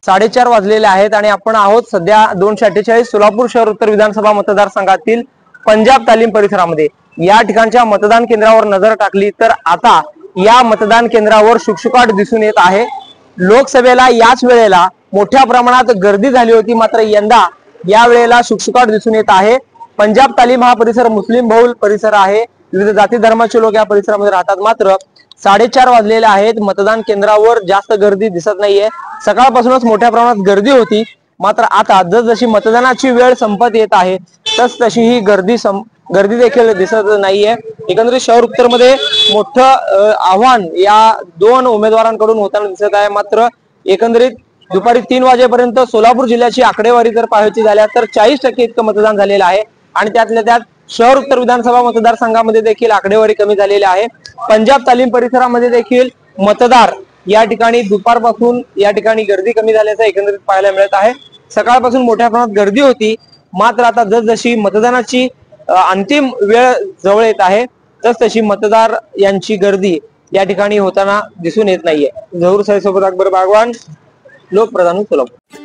4:30 वाजलेले आहेत आणि आपण आहोत सध्या 248 सोलापूर शहर उत्तर विधानसभा मतदारसंघातील पंजाब तालीम परिसरामध्ये। या ठिकाणच्या मतदान केंद्रावर नजर टाकली तर आता या मतदान केंद्रावर शुकशुकाट दिसून येत आहे। लोकसभेला याच वेळेला मोठ्या प्रमाणात गर्दी झाली होती, मात्र यंदा या वेळेला शुकशुकाट दिसून येत आहे। पंजाब तालीम हा परिसर मुस्लिम बहुल परिसर आहे, विविध जाती धर्माचे लोक या परिसरामध्ये राहतात। मात्र 4:30 वाजलेले आहेत, मतदान केंद्रावर जास्त गर्दी दिसत नाहीये। सकाळपासूनच मोठ्या प्रमाणात गर्दी होती, मात्र आता जसजशी मतदानाची वेळ संपत येत आहे तशी ही गर्दी देखील दिसत नाहीये। एकंदरीत शहर उत्तर मध्ये मोठं आव्हान या दोन उमेदवारांकडून होताना दिसत आहे। मात्र एकंदरीत दुपारी 3 वाजेपर्यंत सोलापूर जिल्ह्याची आकडेवारी जर पाहायची झाल्यास तर 40% इतकं मतदान झालेलं आहे आणि त्यातल्या त्यात शहर उत्तर विधानसभा मतदारसंघामध्ये देखील आकडेवारी कमी झालेली आहे। पंजाब तालीम परिसरामध्ये देखील मतदार या ठिकाणी दुपारपासून या ठिकाणी गर्दी कमी झाल्याचं एकंदरीत पाहायला मिळत आहे। सकाळपासून मोठ्या प्रमाणात गर्दी होती, मात्र आता जसजशी मतदानाची अंतिम वेळ जवळ येत आहे तसतशी मतदार यांची गर्दी या ठिकाणी होताना दिसून येत नाहीये। झहूर साहेब सोबत अकबर बागवान, लोकप्रधान सोलापूर।